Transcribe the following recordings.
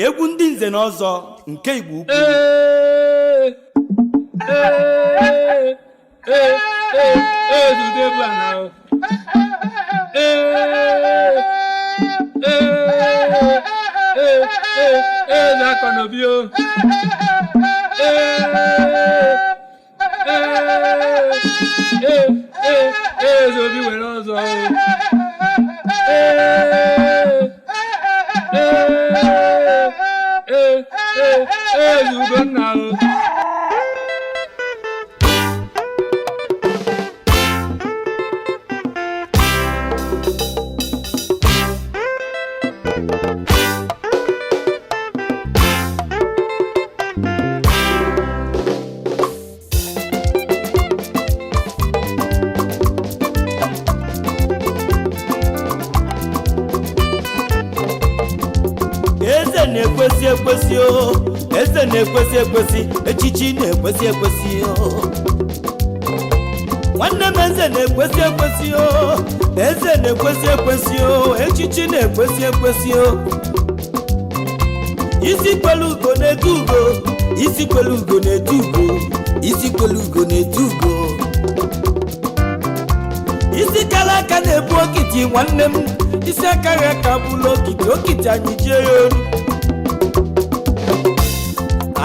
egwu ndị nze na ọzọ nke Igbo Ukwu. Eze na-ekwesị ekwesị, echichi na-ekwesị ekwesị. Nwanne m eze na-ekwesị ekwesị, eze na-ekwesị ekwesị, echichi na-ekwesị ekwesị. Isi kwelu ugo na-edu ugo, isi kwelu ugo na-edu ugo, isi kwelu ugo na-edu ugo. Isi kala aka na-ebu okiti nwanne m, isi aka ya ka bụlụ okiti, okiti anyị jie ya olu.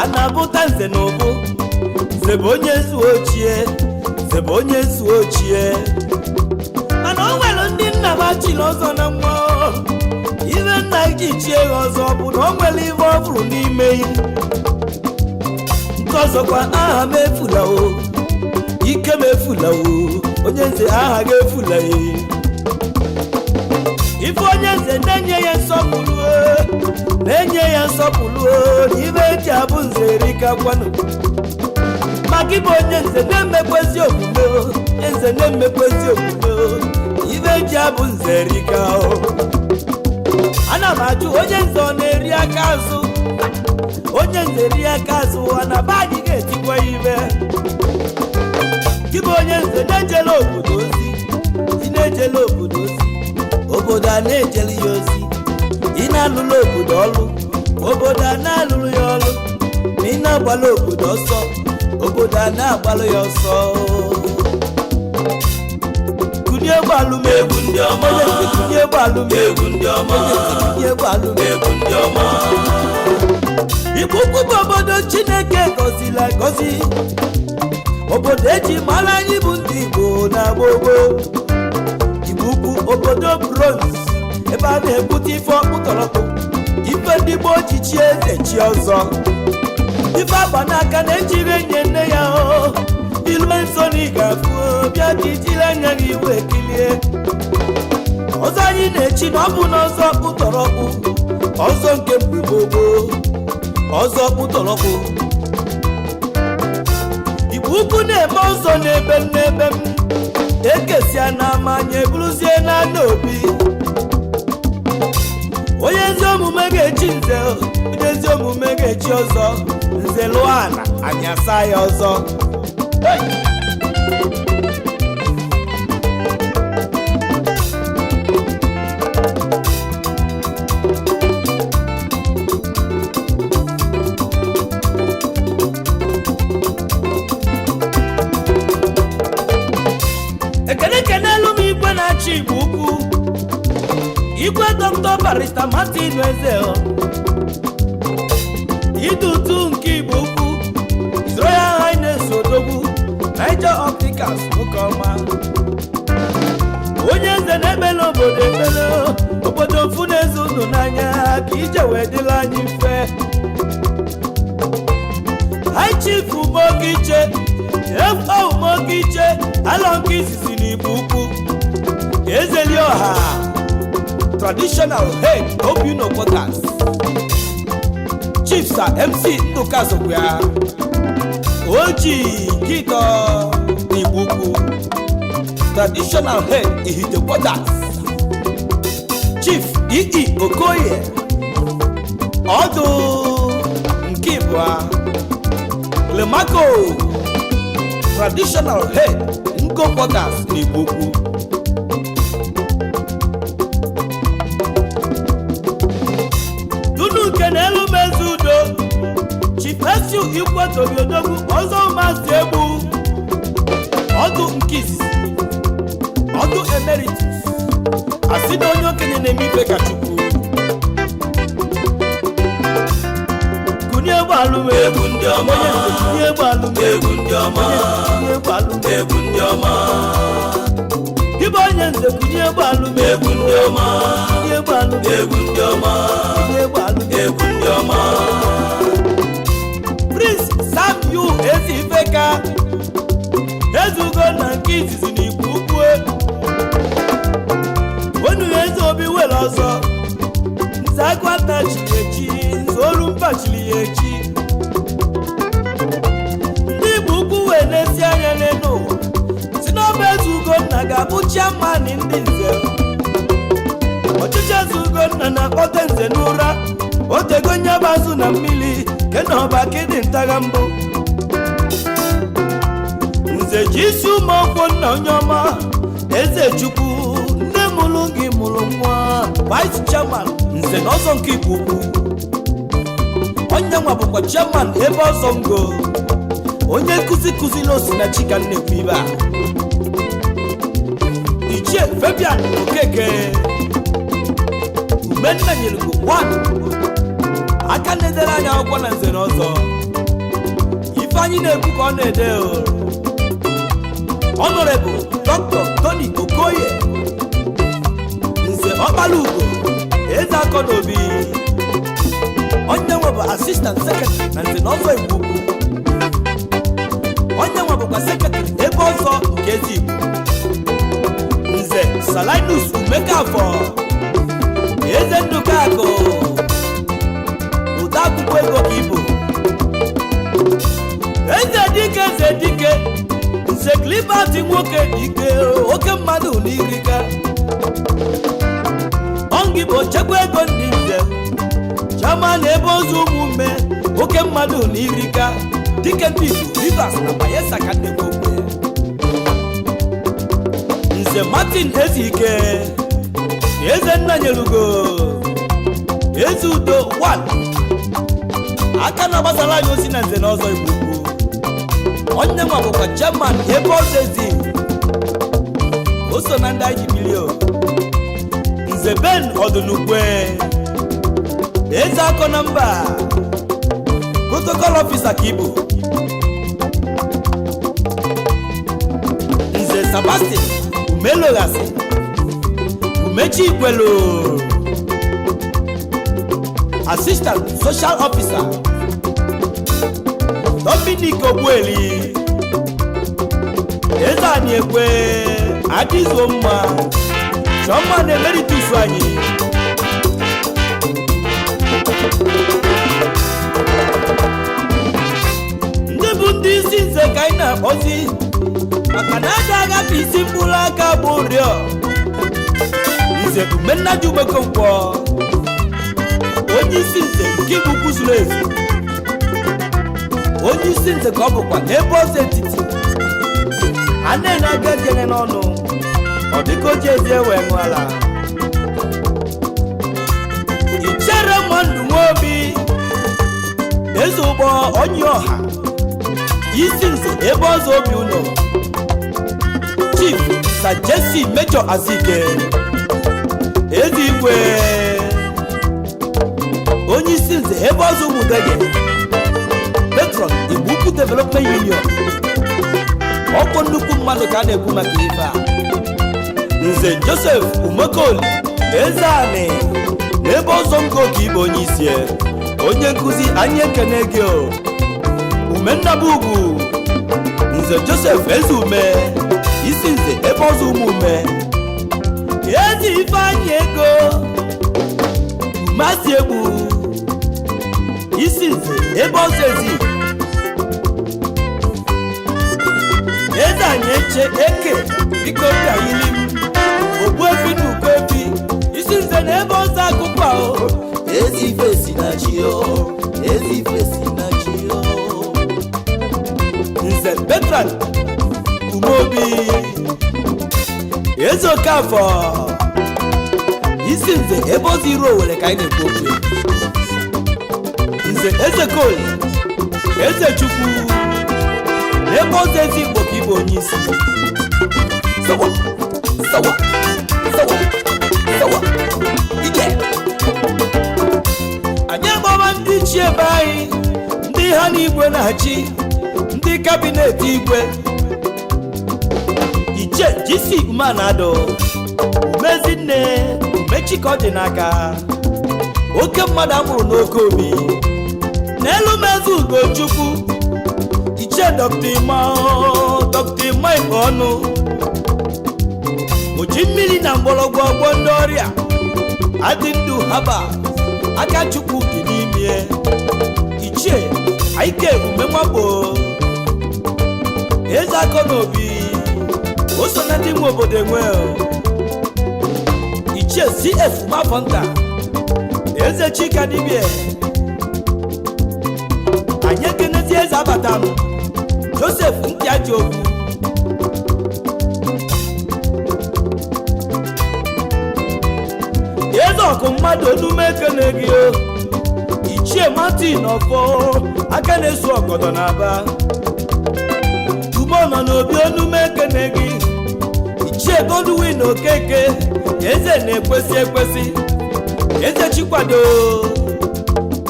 Ana-abụta nze na ụbụ, nze bụ onye zuo ochie, nze bụ onye zuo ochie. Mana o nwere ndị nna m achịrị ọzọ na nwa, ibe nna gị chie ya ọzọ bụ na o nwere ibe ọ bụrụ n'ime ya. Nke ọzọkwa aha m efula o, ike m efula o, onye nze aha gị efula ya. Ife onye nze na-enye ya nsọpụrụ, na-enye ya nsọpụrụ, ibe eji abụ nze erika kwanụ. Ma gị bụ onye nze na-emekwezi omume, nze na-emekwezi omume, ibe eji abụ nze erika. Ana m ajụ onye nze ọ na-eri aka azụ, onye nze eri aka azụ, anaba anyị ga-etikwa ibe. Gị bụ onye nze na-ejela obodo ozi, ị na-ejela obodo ozi, obodo a na-ejeli ya ozi. Ị na-alụlụ obodo ọlụ, obodo a na-alụlụ ya ọlụ. Ma ị na-agbalụ obodo ọsọ, obodo a na-agbalụ ya ọsọ. Kunye gbalụ m egwu ndị ọma, kunye gbalụ m egwu ndị ọma, kunye gbalụ m egwu ndị ọma. Igbo Ukwu bụ obodo Chineke gọzila agọzi, obodo eji mara anyị bụ ndị Igbo na gbogbo. Igbo Ukwu obodo bronze, ebe a na-ebute ife ọkpụtọrọkpụ, ife ndị gboo ji chi eze chi ọzọ. Ife agba n'aka na-ejiri enye nne ya o, ilu nso na ị ga-afụ, bịa ka ijiri anya gị wee kilie. Ọzọ anyị na-echi na ọ bụ n'ọzọ ọkpụtọrọkpụ, ọzọ nke mgbe gboo, ọzọ ọkpụtọrọkpụ. Igbo Ukwu na-eme ọzọ n'ebe m, ekesia na amanya eburuzie n'anya obi. Onye ezi omume ga-echi nze, onye ezi omume ga-echi ọzọ. Nze lụọ ana, anyị asa ya ọzọ. Ekene elu m igwe na-achị Igbo Ukwu, Igwe Dr. Barrister Martin Eze, idutu nke Igbo Ukwu, His Royal Highness Odogwu, Niger Opticals Ukoma. Onye nze na-ebele obodo ebele, obodo mfu na-ezu ndụ n'anya, ka ije wee dịla anyị mfe. High Chief Umogiche, F.O. Umogiche, alọ nke izizi n'Igbo Ukwu, Ezeli Ọha, traditional head UKWU quarters. Chief Sir MC Ndukazokwa, Oji Gito n'Igbo Ukwu, traditional head Ihite quarters. Chief E.E. Okoye, Ọdụ nke Ibua, Lemako, traditional head Ngo quarters n'Igbo Ukwu. Dunu nke n'elu ikwatobi odogwu ọzọ masị egbu ọdụ nkis ọdụ emeritus asị na onye okenye na-eme ife ka Chukwu kunye gbalụ egwu ndị ọma kunye gbalụ egwu ndị ọma kunye gbalụ egwu ndị ọma Ibo onye nze kunye gbalụ egwu ndị ọma kunye gbalụ egwu ndị ọma kunye gbalụ egwu ndị ọma Prince Sam yu ezi ifeka ezugo na nke izizi n'ikwu ukwu onu eze obi were ọzọ nze akwata chiri echi nze olu mba chiri ya echi ndị Igbo ukwu wee na-esi anya n'elu ụwa si n'ọba ezugo nna ga-abụ chairman ndị nze ọchịchị ezugo nna na-akpọte nze n'ụra otego nyabazụ na mmiri ke na ọba kịdị ntaga mbụ nze ji isi ụmụọkwụ nna onye ọma eze Chukwu nne mụrụ gị mụrụ nwa vice chairman nze na ọzọ nke Igbo ukwu onye nwa bụkwa chairman ebe ọzọ ngo onye nkụzi kụziri Osinachi ka nnekwu ibe a Ichie Fabian Okeke umenna nyelugo 1 aka na-edere anya akwụkwọ na nze na ọzọ ife anyị na-ekwu ka ọ na-ede Honorable Dr. Tony Okoye nze Ọkpalugo eze Akọnobi onye nwe bụ assistant secretary na nze na ọzọ Igbo ukwu onye nwe bụkwa secretary ebe ọzọ nke ezi Igbo nze Salinus Umekafọ eze Ndụkakụ ụda akwụkwọ ego ka Igbo eze dike nze Clibert nwoke dike oke mmadụ n'irika ongi bụ chekwa ego ndị nze chairman ebe ozu ụmụmme oke mmadụ n'irika dike ndị Igbo Rivers na Bayelsa ka nnekwu okwe nze Martin Ezike eze nna nyelugo eze udo 1 aka na gbasara anyị ozi na nze na ọzọ Igbo onye nwa bụkwa chairman ebe ọzọzi o so na ndị anyị milio nze Ben Ọdụnukwe eze akọ na mba protocol officer ka Igbo nze Sebastian Umeloghasi Umechi Ikwelo assistant social officer Dominic Ogbueli eze anyị ekwe adịzo mma chọmma na-emeritus anyị ndị bụ ndị isi nze ka anyị na-akpọzi maka na aja agapụ isi mkpụrụ aka bụ rịọ nze umenna ji Umekonkwọ onye isi nze nke Igbo ukwu zuru ezu onye isi nze ka ọ bụkwa n'ebe ọzọ etiti a na-aga gene n'ọnụ ọ dịka oji ezi ewe ṅụala ichere mmadụ nwobi eze ụgbọ onye ọha isi nze ebe ọzọ obi ụlọ Chief Sir Jesse Major Azike eze igwe onye isi nze ebe ọzọ ụmụdege Patron Igbo Ukwu Development Union ọkụ nnukwu mmadụ ka a na-ekwu maka ife a nze Joseph Umekoli eze anị n'ebe ọzọ ngo ka Igbo onye isi onye nkụzi anyị ekene gị Umennabugwu nze Joseph Ezeume isi nze ebe ọzọ ụmụume ezi ife anyị ego Umasị egbu isi nze ebe ọzọ ezi eze anyị eche eke biko ka yili Ogbuefi na Ukoefi isi nze na ebe ọzọ akụkọ ahụ ezi ife si na chi ezi ife si na chi nze Bertrand Umobi eze Okafọ isi nze ebe ọzọ iru Owere ka anyị na-ekwu okwu nze Eze Cole eze chukwu ebe ọzọ ezi Igbo ka Igbo onye isi sawa sawa sawa sawa ije anyị agbaba ndị ichie ebe anyị ndị ha na igwe na-achị ndị kabinet igwe iche jisi umanado umezinne umechika ọ dị n'aka oke mmadụ amụrụ n'oke obi n'elu mezi Ugochukwu iche Dr. Ima Igbo ọnụ oji mmiri na mgbọrọgwụ ọgbọ ndị ọrịa adị ndụ haba aka Chukwu dị n'ime ichie Aike Umenwakpo eze akọ n'obi o so na ndị nwe obodo enwe ichie CF Mafonta eze Chika dibie anyị ekenezi eze abatanụ Joseph Ntiaji okwu eze ọkụ mmadụ onume ekene gị ichie Martin Ọfọ aka na-esu ọgọdọ n'Aba ugbo nọ n'obi onume ekene gị ichie Godwin Okeke eze na-ekwesị ekwesị eze Chikwado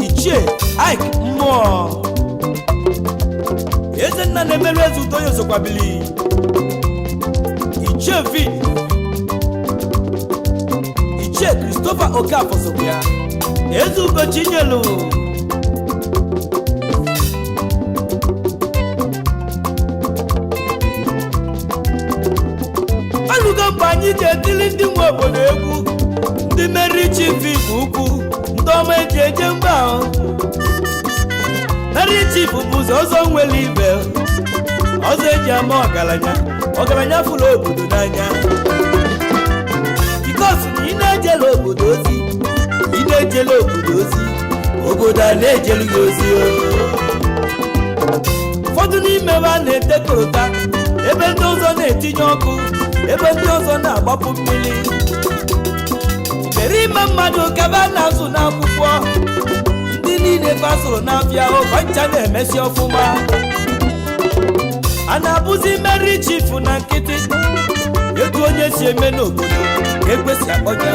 ichie Ike mmụọ eze nna na-emerụ eze udo ya osokwabili ichie Vin ichie Christopher Okafor sokwa eze Ugochinyelu alugo mgbe anyị ga-etili ndị nwe obodo egwu ndị meri chief Igbo ukwu ndị ọma eji eje mba ahụ meri chief bụzi ọzọ nwere ibe ọzọ eji ama ọgaranya fụrụ obodo n'anya bikos na ị na-ejela obodo ozi obodo a na-ejelu gị ozi ụfọdụ n'ime ebe a na-etekọta ebe ndị ọzọ na-etinye ọkụ ebe ndị ọzọ na-agbapụ mmiri mere ime mmadụ kebe a na-azụ n'akwụkwọ ndị niile fasụrụ n'afịa ọkọncha na-emesi ọfụma a na-abụzi meri chifu na nkịtị etu onye si eme n'obodo ka ekwesị akpọnye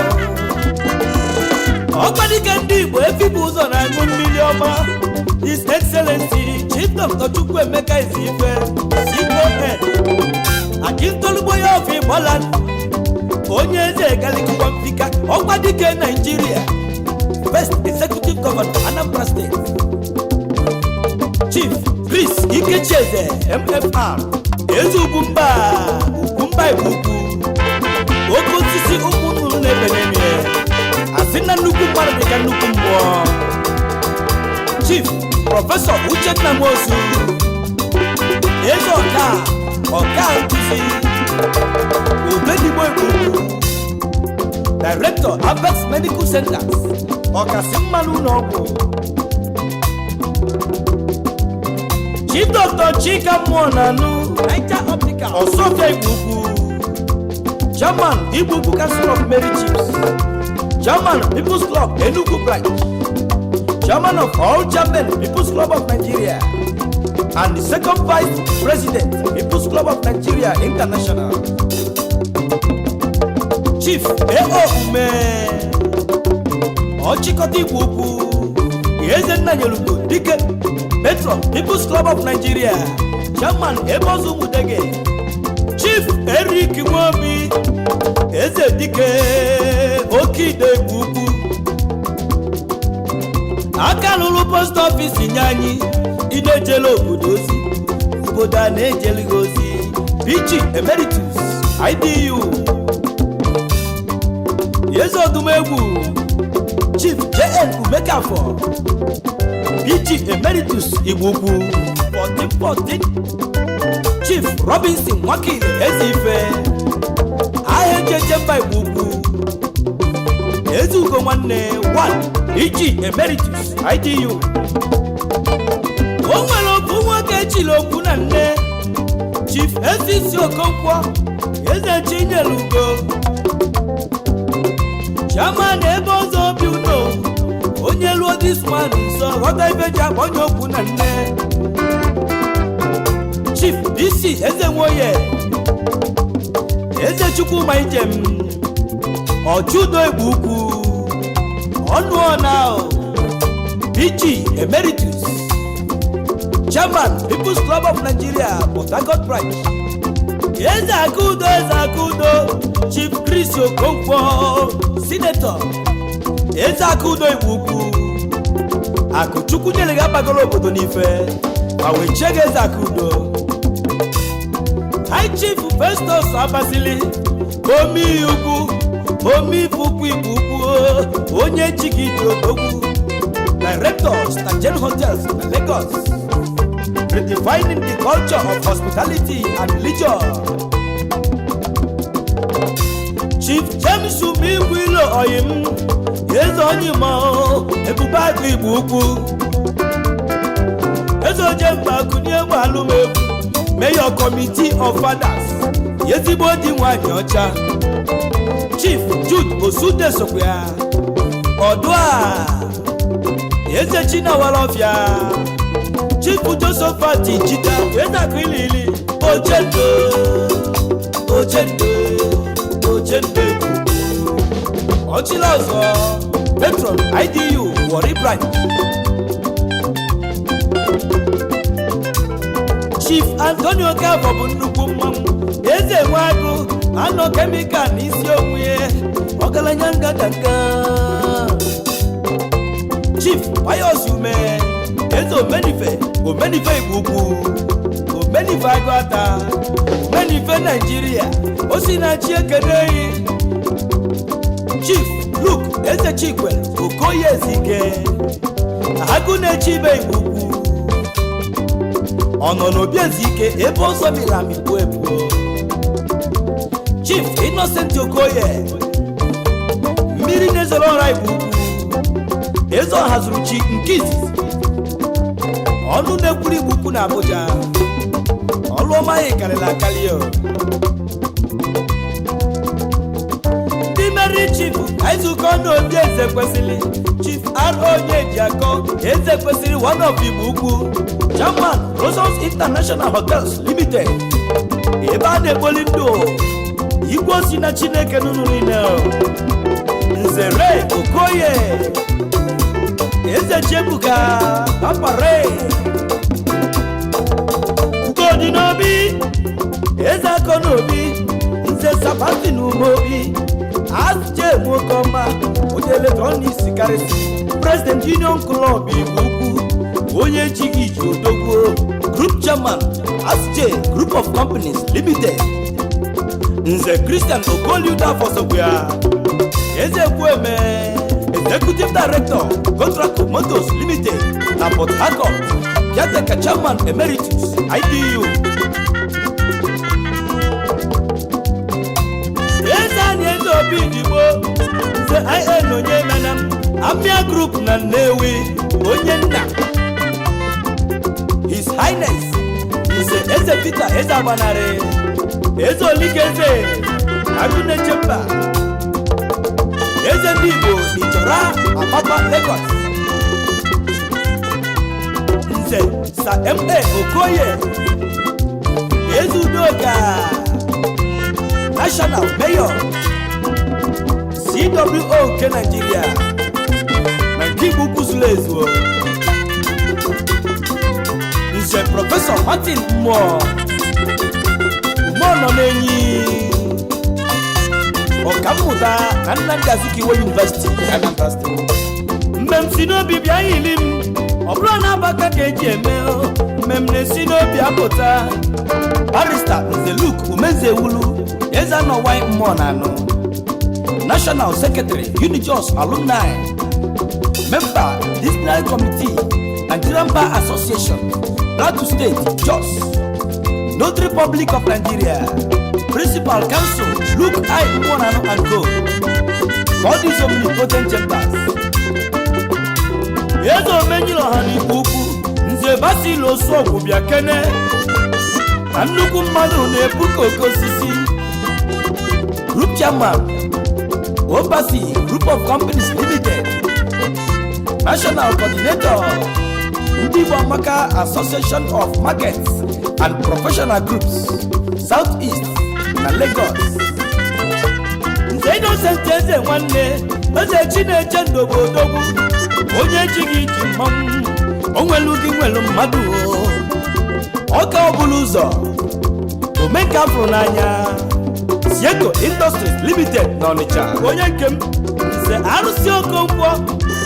ọkwadike ndị Igbo efipụ ụzọ na-aṅụ mmiri ọma His Excellency Chief Dr. Chukwuemeka Izife CON Akintolugbo ya of Igboland onye eze galikwa mfika ọkwadike Nigeria First Executive Governor Anambra State Chief Chris Ikecheze MFR eze Ugwumba Igbo ukwu oke osisi ụmụnnụnụ na-ebeneme asị na nnukwu mmadụ dịka nnukwu mmụọ Chief Prọfesọ Uchenna Nwosu eze ọka nkuzi Obenigbo Igbo Director Apex Medical Centers ọkasị mmanụ ụlọọgwụ Chief Dr. Chika Mụọnanụ Ọsọfịa Igbo ukwu Chairman Igbo Ukwu Council of Mary Chiefs Chairman People's Club Enugu Branch Chairman of all Chairmen People's Club of Nigeria and the second Vice President People's Club of Nigeria International Chief A.O. Ume Ochikota Igbo Ukwu Eze Nnanyelugo Dike Patron People's Club of Nigeria Chairman Ebozu Mudege Chief Eric Nwobi Eze Dike Okide Igbo Ukwu aka lụrụ post office nye anyị ị na-ejele obodo ozi obodo a na-ejele gị ozi PG Emeritus IDU Eze Odumegwu Chief JN Umekafọ PG Emeritus Igbo Ukwu 1414 Chief Robinson Nwakile Ezife ahịa ejeje mba Igbo Ukwu Eze Ugo nwanne 1 PG Emeritus IDU o nwere okwu nwoke echiri okwu na nne Chief Esisi Okonkwo Eze Chinyelugo Chairman ebe ọzọ obi udo onye lụọ this man nso ghọta ibe ji akpọ onye okwu na nne. Chief DC Eze Nwoye Eze Chukwuma Ijem Ọchụdo Egbu Ukwu Ọnụọna PG Emeritus Chairman People's Club of Nigeria Port Harcourt Branch. Eze Akudo Chief Chris Okonkwo Senator Eze Akudo Egbu Ukwu Akụchukwu nyere ga bagoro obodo n'ife ma wee chege Eze Akudo. High Chief Festus Abasili Omi Ugwu Omi Fukwu Igbo Ukwu onye Chigidi Odogwu Director Star Hotels in Lagos, redefining the culture of hospitality and religion. Chief James Umigwilo Oyim Ezonyimo Ebubagri Igbo Ukwu Ezojemba Kunye Malume Mayor Committee of Fathers Yezigbo Di Nwanyị Ọcha. Chief Jude Osude Sokwia Odua Eze Chinawalofia. Chief Josephat Chita Weza Kwilili Ochendo Ochilazo Patron IDU Warri Branch. Chief Antonio Kavo bụ nnukwu mmanwụ. Eze Nwagụ anọ kemikal n'isi onwe ọgaranya ngadanga. Chief Pius Ume Eze Omenife Igbo Ukwu Omenife Agụata Omenife Nigeria Osinachi Ekeneyi. Chief Luke Eze Chikwe Okoye Ezike Agụnechi Ibe Igbo Ukwu ọnọ n'obi Ezike ebe ọzọ milami bụ ebu. Chief Innocent Okoye mmiri na-ezoro ọra Igbo Ukwu Eze Ọhazuru Chi nke izizi ọnụ na-ekwuru Igbo Ukwu na Abuja. Ọlụ ọma ya karịrị akarị. Ndị meri Chief Aizukọ n'obi Eze Kwesịrị Chief R.O. Nyejiakọ Eze Kwesịrị one of Igbo Ukwu Chairman Rosals International Hotels Limited. Ebe a na-ekpoli ndụ Igwe OSINACHI Chineke nụnụ niile. Nzere Okoye Eze Chebuka Papare Ugodi n'obi Eze Akọ n'obi Nze Sabatin Umobi Azje Mokoma onye Electronics karịsị President Union Club Igbo Ukwu onye Chigidi Odogwu Group Chairman Azje Group of Companies Limited. Nze Christian Okoliuda Fosogwia Eze Kweme Executive Director Contract Motors Limited na Port Harcourt. Caretaker Chairman Emeritus IDU. Eze Eze Obi Igbo Nze IN onye Nanam Amia Group na Nnewi onye nna. His Highness Nze Eze Peter Eze Agbanare Eze Olike Eze Agụnechemba Eze ndị Igbo Ichora Apapa Lagos. Nze Sir M.A. Okoye Eze Udoka National Mayor CWO nke Nigeria na nke Igbo Ukwu zuru ezu. Nze Prọfesọ Martin Mmụọ nọ n'Enyi Ọkammụta na Nnamdi Azikiwe University Anambra State. Mgbe m si n'obi bịa yili m ọ bụrụ na Abaka ka eji eme mgbe m na-esi n'obi apụta. Barrister Nze Luke Umezewulu Eze Anọwai Mmụọ na anọ. National Secretary Unijos Alumni Member Disciplinary Committee Nigerian Bar Association Plateau State Jos. Notary Public of Nigeria Principal Counsel Luke I. Mwanano and Co. All these omnipotent chambers. Yezo Omenyilo Hani Ukwu Nze Basil Osogwu bịa kene na nnukwu mmadụ na-ebuka okosisi. Group Chairman Obasi Group of Companies Limited. National Coordinator Igwe Amaka Association of Markets and Professional Groups Southeast na Lagos. Nze Innocent Eze nwanne eze Chineche ndobodogwu onye jighị iji mmanwụ onwelu gị nwelu mmadụ ọka ọbụla ụzọ omenka afụrụ n'anya Sieko Industries Limited n'Ọnịcha onye nke m nze arụsị Okonkwo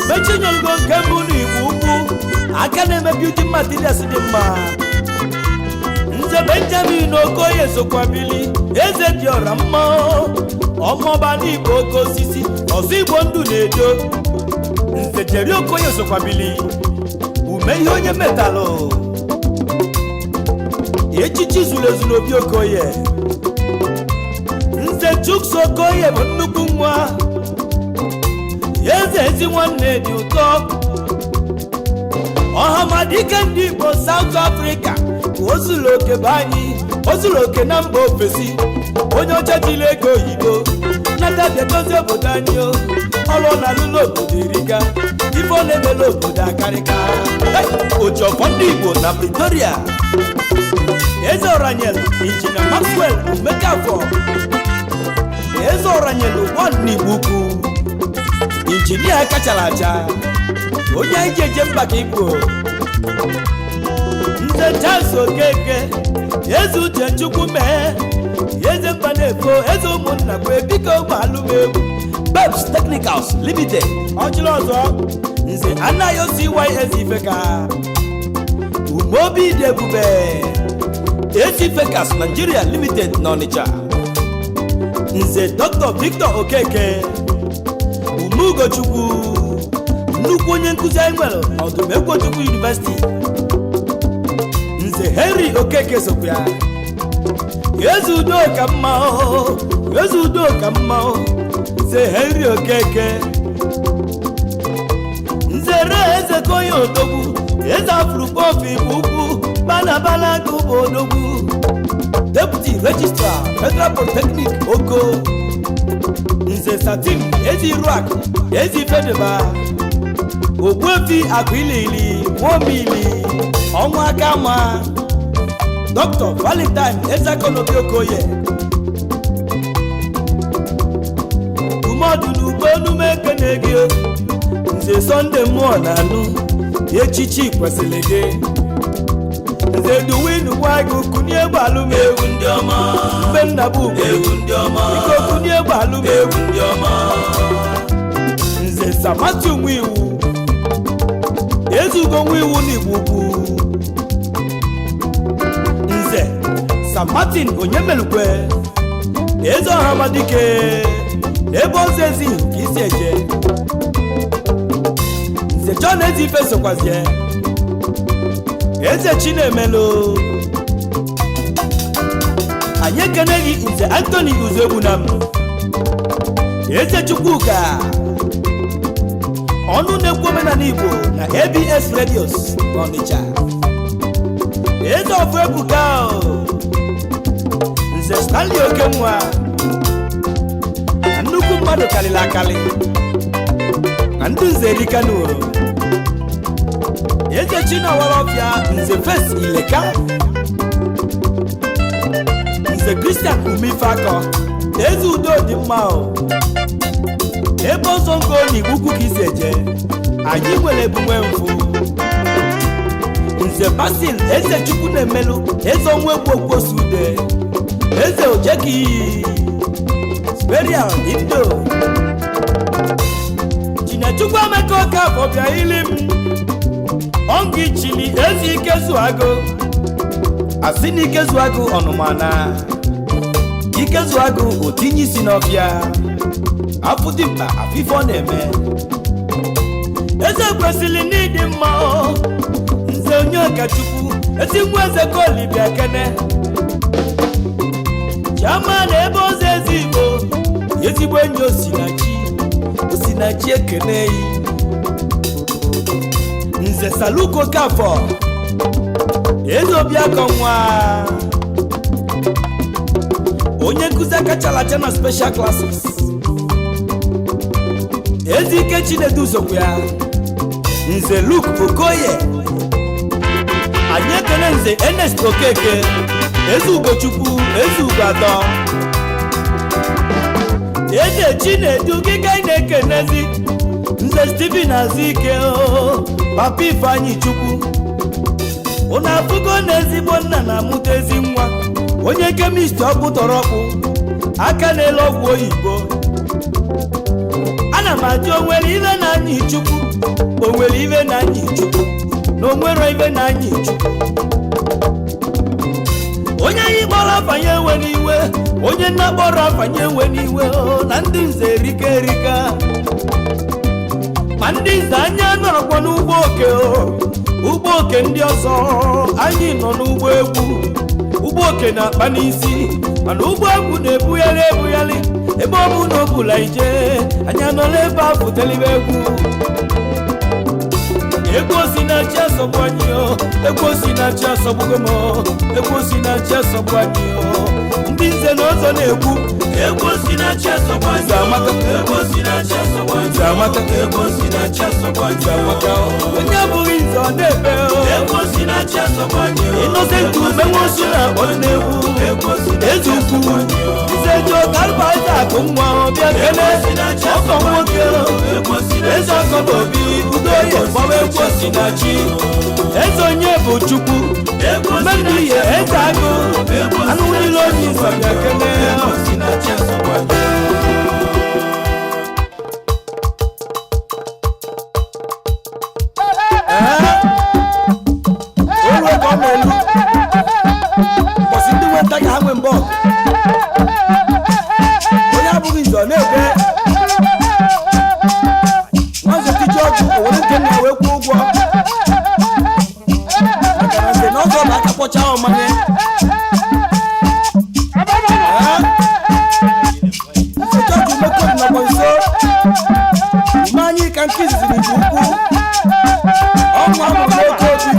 mechinyelgo nke mbụ n'Igbo Ukwu aka na-eme beauty materials dị mma. Nze Benjamin Okoye sokwabili eze dị ọra mma ọmọba n'Igbo oke osisi ọzọ Igbo ndụ na-edo. Nze Jerry Okoye sokwabili ume ihe onye metalụ echichi zuru ezu n'obi Okoye. Nze Chuks Okoye bụ nnukwu nwa eze ezi nwanne dị ụtọ ọhamadike ndị Igbo South Africa ozuru oke be anyị ozuru oke na mba ofesi onye ọcha jiri ego oyibo nata bịadozie obodo anyị ọrụ na alụlụ obodo erika ife ọ na-emela obodo akarịka ojọfọ ndị Igbo na Pretoria eze Oranyelu Injinia Maxwell Umekafọ eze Oranyelu nwanne Igbo Ukwu injinia kachara acha onye anyị ga-eje mba ka Igbo. Nze Charles Okeke eze Uche Chukwu mee eze mba na-efo eze ụmụnna bụ ebiko gbalụmegwu Babs Technicals Limited ọchịrị ọzọ. Nze anaghị osi ys Ifeka umeobi dị ebube ezi Fekas Nigeria Limited n'Ọnịcha. Nze Dr. Victor Okeke Ugochukwu nnukwu onye nkụzi anyị nwere ọdụm Egwochukwu University. Nze Henry Okeke sokwa eze udo ka mma eze udo ka mma Nze Henry Okeke. Nze eze Koye Odogwu eze Afropof Igbo Ukwu bana bụ Odogwu Deputy Registrar Federal Polytechnic Oko. Nze Satin ezi Ruak ezi Fedeba Ogbuefi Akụilili Nwomili ọnwa aka ma Dr. Valentine Ezekonobi Okoye umeọdụ n'ugbo onume ekene gị. Nze Sunday mmụọ na anụ echichi kwesịrị gị. Nze Duwin Nwagwu kunye gbalụmegwu ndị ọma mgbe nna bụ egwu ndị ọma iko kunye gbalụmegwu ndị ọma. Nze Samatu Nwiwu ezugo Nwiwu n'Igbo Ukwu. Nze Sam Martin Onyemelukwe eze ọhamadike ebe ọzọ ezi ka isi eje. Nze John Ezife sokwazie eze Chinemelu. Anyị ekene gị Nze Anthony Uzoegbunam eze Chukwuka ọnụ na-ekwu omenala Igbo na ABS Radios n'Ọnịcha. Eze Ọfọ Ebuka Nze Stanley Okenwa na nnukwu mmadụ karịrị akarị na ndị Nze Erika n'Uro. Eze Chinawalọfịa Nze Fes Ileka. Nze Christian Umifakọ eze udo dị mma ebe ọzọ ngo n'Igbo Ukwu ka isi eje anyị nwere ebumwe mfụ. Nze Basil eze Chukwu na-emelụ eze onwe egwu Okwosude eze Ojeki Sperial Indo. Chinechukwu Emeka Okafọ bịa ili m ongi chili ezi Ikezuagụ asị na Ikezuagụ ọnụmana Ikezuagụ otinye isi n'ọfịa afụ dị mkpa afịfọ na-eme. Eze kwesịrị n'ịdị mma Nze Onyeọkachukwu ezi nwa eze Kolibia Kene Chiama na ebe ọzọ ezi Igbo ezigbo enyi Osinachi ekene. Nze Saluko Okafọ eze Obiakọ nwa onye nkụzi akachalacha na special classes. Ezi Ike Chinedu sokwa nze Luke Okoye, anyị ekele nze Ernest Okeke, eze Ugochukwu, eze Ugoatọ, eze Chinedu gịga ị na-ekenezi nze Stephen Azike, papa Ifeanyi Chukwu, unu afụgo na ezigbo nna na-amụta ezi nwa, onye kemisti ọkpụ tọrọkpụ aka na-ele ọgwụ oyibo. Ana m ajụ onwere ive na anyị Chukwu, onwere ive na anyị Chukwu, na onwere ive na anyị Chukwu. Onye anyị kpọrọ afanye enwe n'iwe, onye nna kpọrọ afanye enwe n'iwe, na ndị nze erika erika, ma ndị nze anya nọrọkwa n'ugbo oke, ugbo oke ndị ọzọ anyị nọ n'ugbo egwu, ugbo oke na-akpa n'isi, mana ugbo egwu na-ebugharị ebugharị, ebe ọ bụ na obula ije anyị anọla ebe a fụtelibe egwu. Igwe OSINACHI asọgbu anyị, Igwe OSINACHI asọgbugo m, Igwe OSINACHI asọgbu anyị, ndị nze na ọzọ na-egwu Igwe OSINACHI asọgbu anyị, Igwe OSINACHI asọgbu anyị, Igwe OSINACHI asọgbu anyị, onye abụghị nze ọ na-ebe Igwe OSINACHI asọgbu anyị, Innocent umenwe osu na-akpọ na-egwu eze ukwu nze jo kalba aja akụ nwa ọbịa kele ọkọ nwoke eze ọkọ bụ obi udoye gbawa Igwe OSINACHI, eze onye bụ Chukwu mmadụ ihe eze agụ anụ niile onye ịsọbịa kele oruo ka ọ na-elu mbọsị ndị nweta ka ha nwe mbọ onye abụghị nzọ na-ebe nwanze tije ọgwụ owere nke nna wee kwuo ụgwọ maka na nze na ọzọ na aka kpọcha ọmanye nsejeọgwụ mekwobi nakwa nso ume anyị ka nke iziziri ji ukwu ọnwụ amụrụ n'oke obi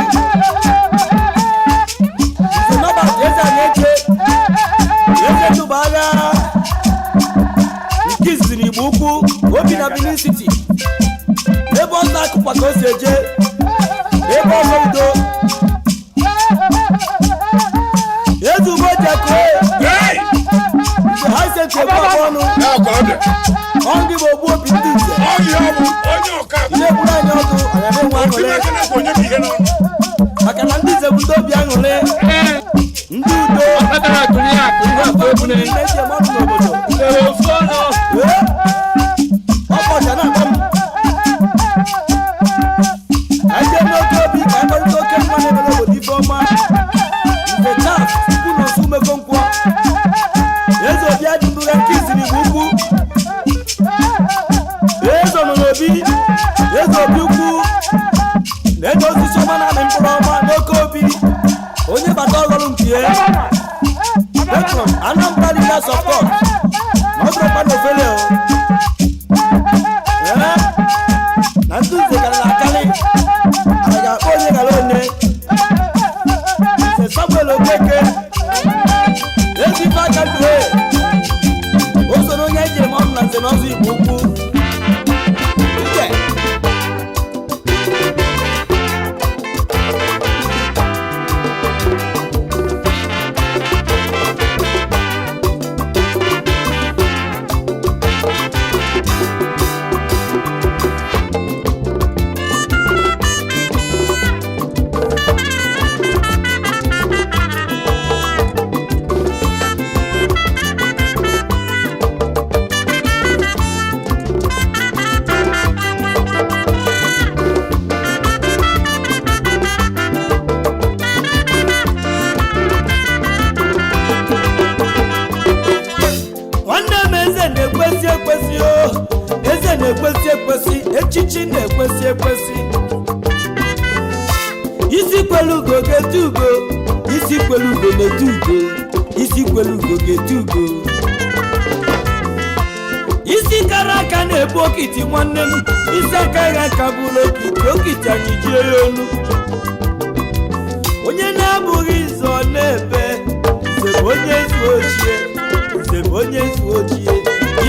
nze nọbat eze anyị eche eze tụba agha nke iziziri igbo ukwu obi na Benin City, ebe ọzọ akụkwa ka o si eje ebe ọzọ udo eze ugbo ji akụ mgbe ha ise ebe ọnụ ọngị bụ ogbu obi ndị nze ihe buru anyị ọdụ anyị na-enwe aṅụrị maka na ndị nze bụ ndị obi aṅụrị, ndị udo na-eji eme ọnụ n'obodo ọkọcha na-akpọ m anyị n'oke obi ka akọrịta oke mma na-ebe n'obodo ife ọma nze Charles ukwu na osu umeko nkwọ eze obi adịbụga nke iziri bụ ukwu eze nọ n'obi eze obi ukwu na-ede osisi ọma na-amị mkpụrụ ọma n'oke obi onye bata ọghọrọ nke Patron Anambra Leaders of God na ọ bụrụkwa na ofele na ndị nze gara na akarị a ga-akpọ onye gara one nze Samuel Okeke ezi ife aka ndue o soro onye eji eme ọnụ na nze na ọzọ Igbo ukwu ekwesị echichi na-ekwesị ekwesị isi kwelu ugo ga-etu ugo isi kwelu ugo na-etu ugo isi kwelu ugo ga-etu ugo isi kara aka na-ebu okiti nwanne m isi aka ya ka bụrụ okiti anyị jie ya olu onye na-abụghị ịzọ na-ebe nze bụ onye zu ochie nze bụ onye zu ochie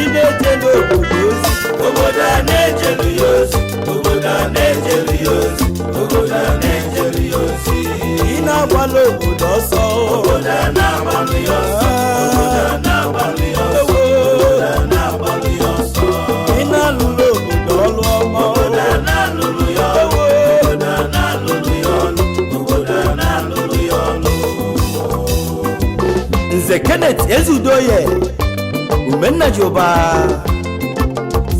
ị na-eje n'obodo ozi obodo a na-ejelu ya ozi obodo na-ejelu ya ozi, obodo na-ejelu ya ozi. Ị na-agbalụ obodo ọsọ, obodo na-agbalụ ya ọsọ, obodo na-agbalụ ya ọsọ, obodo na-agbalụ ya ọsọ. Ị na-alụrụ obodo ọlụ ọma, obodo na-alụrụ ya ọlụ, obodo na-alụrụ ya ọlụ, obodo na-alụrụ ya ọlụ. Nze Kenneth Ezudoye Umenna Joba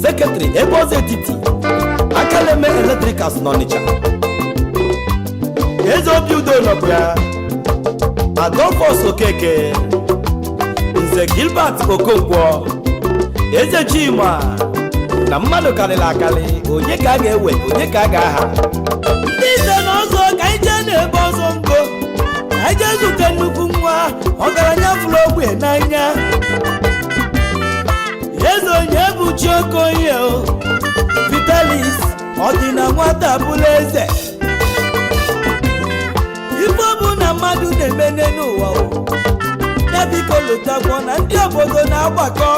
Secretary Eboze Etiti Akaleme Electricals n'Ọnịcha. Eze Obi Udo nọbịa Adolphus Okeke, Nze Gilbert Okonkwo, Eze Chima na mmadụ karịrị akarị. Onye ka a ga-ewe, onye ka a ga-aha? Ndị ise na ọzọ ka anyị jee n'ebe ọzọ ngo, anyị jee zute nnukwu nwa ọgaranya fụrụ ogbe n'anya. Eze onye bụ Chiokoye Vitalis ọdịna nwata bụrụ eze. Ife ọ bụ na mmadụ na-emene n'ụwa ya biko lụtakwọ na ndị obodo na-agbakọ.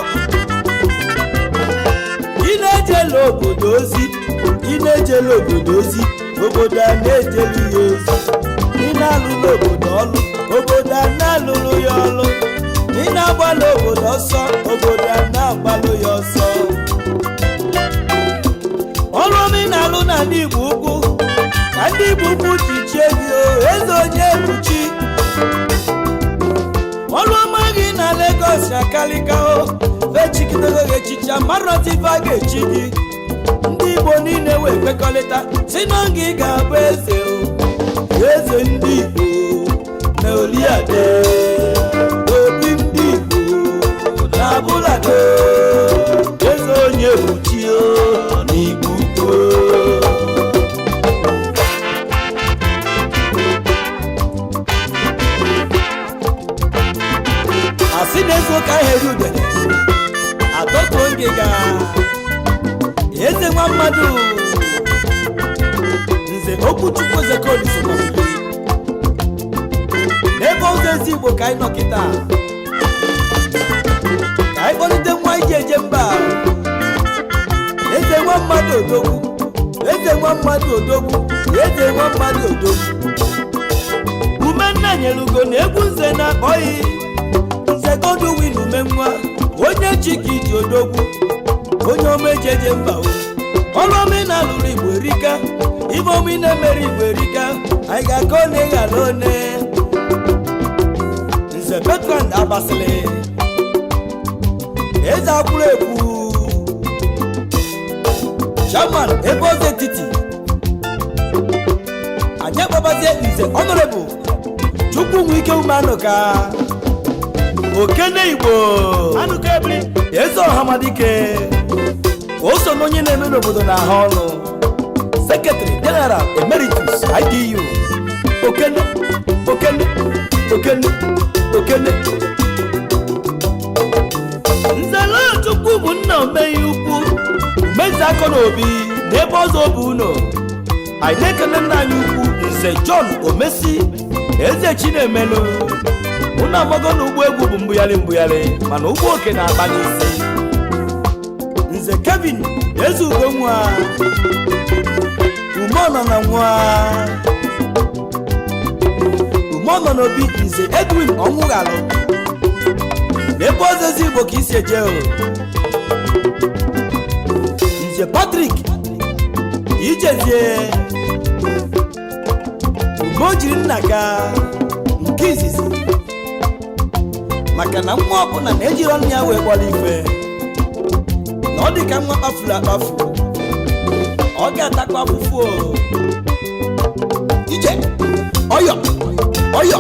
Ị na-ejela obodo ozi, ị na-ejela obodo ozi, obodo a na-ejelu ya ozi. Ị na-alụrụ obodo ọlụ, obodo a na-alụrụ ya ọlụ. Ị na-agbalụ obodo ọsọ, obodo a na-agbalụ ya ọsọ. Ọrụ omenalụ na ndị Igbo ukwu ka ndị Igbo ukwu ji chie gị eze onye ebuchi. Ọrụ ọma gị na Lagos akalika fechikidego gị echicha marọtiva ga-echi gị. Ndị Igbo niile wee kwekọrịta si na gị ga-abụ eze eze ndị Igbo na Oliade obi ndị Igbo na Abụlado eze onye ebuchi n'Igbo ukwu. Asị na-ezu ụka ahịrị udele atọtụ oge ga eze nwa mmadụ Nze Okwuchukwu Zekoliso n'ebe ọzọ ezi Igbo ka anyị nọ kịta, ka anyị kpọlite nwa iji eje mba. Eze nwa mmadụ odogwu, eze nwa mmadụ odogwu, eze nwa mmadụ odogwu. Umenna nyere ugo na egwu nze na-akpọghị Nze Godwin Umenwa, onye chiki ji odogwu, onye omejeje mba. Ọrụ omenalụrụ Igbo erika, ibe omi na-emere Igbo erika. Anyị ga-aka one ghara one. Nze Bertrand Abasili, eze akwụrụ ekwu, Chairman Eboze Etiti. Anyị akpọbazie Nze Honorable Chukwunwike Umeanụka, Okene Igbo Anụka Ebiri, eze Ọhamadike. O so n'onye na-eme n'obodo na ha ọnụ, Secretary General Emeritus IDU. Okene Okene Okene Okene. Nzela Chukwu bụ nna omeghi ukwu mezi akọ n'obi n'ebe ọzọ bụ ụnọ. Anyị na-ekele nna anyị ukwu Nze John Omesi, eze Chinemelu. Ụnụ amago na ụgbọ egwu bụ mbụgharị mana ụgbọ oke na-agba n'isi. Nze Kevin eze Ugonwa Umeọnọ na nwa Umeọnọ n'obi Nze Edwin Ọnwụghalụ n'ebe ọzọ ezi Igbo ka isi eje. Nze Patrick Ijezie Ugo jiri nna ga nke izizi, maka na nwa ọbụla na-ejiri ọnụ ya wee gbara ife na ọ dị ka nwa kpafuru akpafu, ọ ga-atakwa afụfụ. Ije ọyọ ọyọ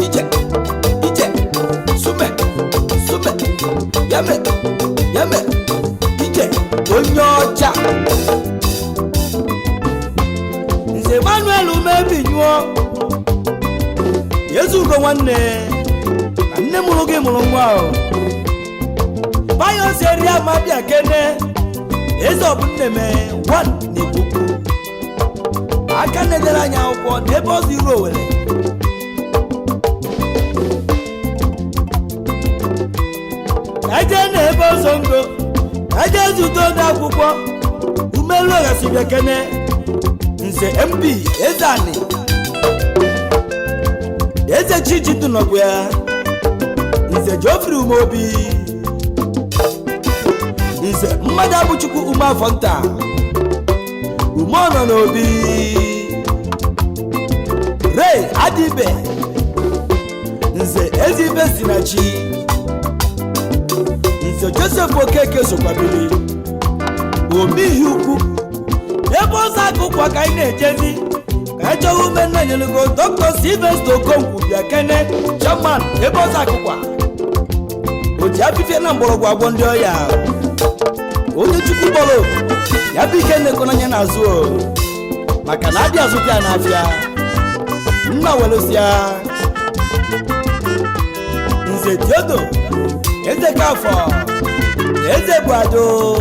ije ije sume sume yame yame ije onye ọcha. Nze Emmanuel Umebinyuo, Yezugo nwanne na nne mụrụ gị mụrụ nwa ahụ. Bayos eri Amabia Kene, eze Ọbụnneme wan n'Igbo. Aka na-edere anyị akwụkwọ n'ebe ọzọ iru Owere. Eje n'ebe ọzọ ngo, eje zụta ode akwụkwọ umelu gasibia kene nze MP ezani eze chichi tunogwa nze Geoffrey Umobi nze mmadu abuchukwu umafonta umono n'obi Ray Adibe nze Ezibe Sinachi nze Joseph Okeke sokwabili omihi ukwu ebe ọzọ akụkwa ka anyị na-ejezi ka ejewe ume nna nyelugo Dr. Sylvester Okonkwo bịa kene chairman ebe ọzọ akụkwa o ji afifie na mgbọrọgwụ agwọ ndị ọya onye chukwu kpọrọ ya bụ ike na-ekonanya n'azụ maka na adị azụpịa n'afịa nna welosia nze Diodo eze Kafọ eze Buado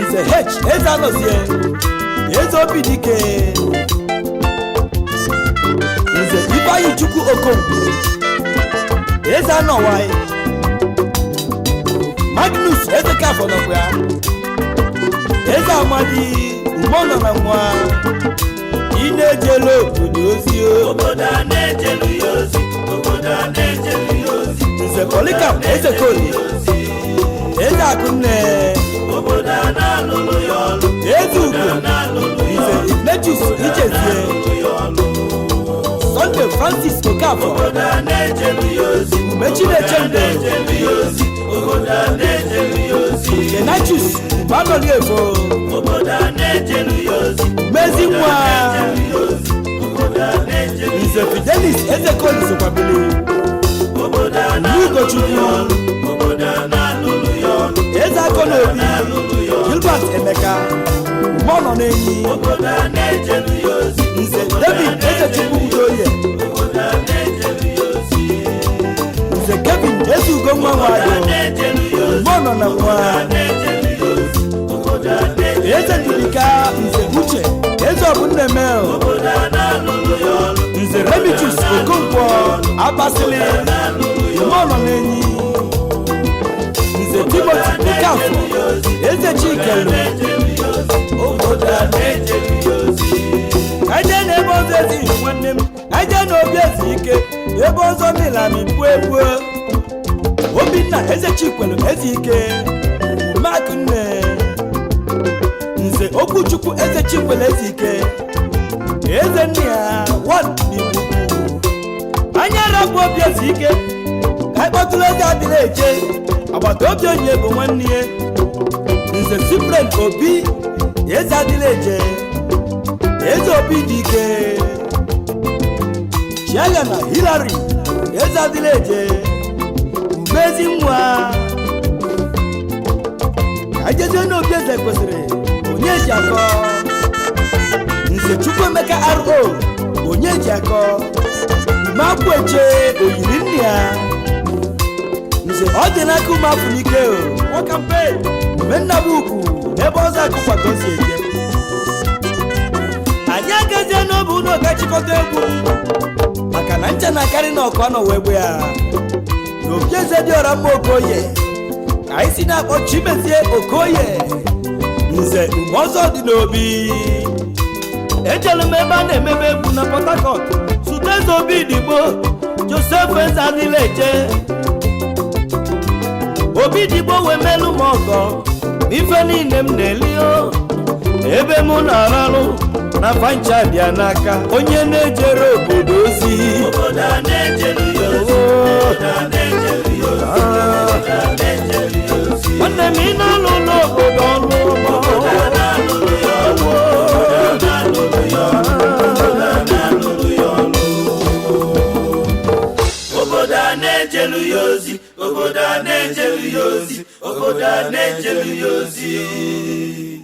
nze H eze Anozie eze Obidike nze Ifeanyi Chukwu Okonkwo eze Anọwai Magnus eze Kafọ nọkwa ya eze Amadi Umono na nwa ị na-ejelu obodo ozi obodo a na-ejelu ya ozi obodo a na-ejelu ya ozi nze Polycarp eze Koli eze Akụnne obodo a na-alụlụ ya ọlụ eze Ugo nze Ignatius Ichezie Sunday Francis Okafọ obodo a na-ejelu ya ozi Umechineke Ndo obodo a na-ejelu ya ozi Ignatius Banoliefo obodo a na-ejelu ya ozi Mezi nwa obodo a na-ejelu nze Fidelis eze Koli sokwabili obodo a na-alụlụ Ugochukwu ya ọlụ obodo a na-alụlụ ya ọlụ eze Akọnobi Gilbert Emeka Umono n'enyi obodo a na-ejelu ya ozi nze David eze Chukwu Udoye obodo a na-ejelu ya ozi nze Kevin eze Ugo nwa nwado Umono na nwa obodo a na-ejelu eze Ndubika nze Uche eze Ọbụnneme obodo a na-alụlụ ya ọlụ nze Remigius Okonkwo Abasili Umono n'enyi nze Timothy Okafọ eze Chikelu obodo a na-ejelu ya ozi aje na ebe ọzọ ezi nwanne m aje na obi ezi ike ebe ọzọ milami puo Obinna eze Chikwelu ezi ike Umakune nze Okwuchukwu eze Chikwelu ezi ike eze nne ya n'Igbo anya rapụ obi ezi ike ka anyị kpọtụrụ eze adịla eje agbata obi onye bụ nwanne ya nze Cyprian Obi eze adịla eje eze Obidike Chiaga na Hillary eze adịla eje umezi nwa ajeje n'obi eze kwesịrị onye ji akọ nze Chukwuemeka RO onye ji akọ umeakwụ eche oyiri nne ya nze ọ dị n'aka ụmụafọ n'ike nwokampe umennabuku ebe ọzọ akụkwa ka o si eje anyị agazie n'obe ụlọ ga-achịkọta egwu maka na ncha na-akarị na ọkụ anọ wee gbe ya na obi eze dị ọra mma Okoye ka anyị si na-akpọ Chimezie Okoye nze Umeọzọ dị n'obi ejelu m ebe a na-emebe egwu na Port Harcourt sute eze Obidigbo Joseph eze adịla eje Obidigbo wee melu m ọgọ ife niile m na-elio ebe mụ na-aralụ na fancha bịa n'aka onye na-ejere obodo ozi obodo a na-ejelu ya ozi obodo a na-ejelu ya ozi obodo a na-ejelu ya ozi nwanne m ị na-alụ n'obodo ọrụ obodo a na-alụlụ ya ọlụ obodo a na-alụlụ ya ọlụ obodo a na-alụlụ ya ọlụ obodo a na-ejelu ya ozi obodo a na-ejelu ya ozi obodo a na-ejelu ya ozi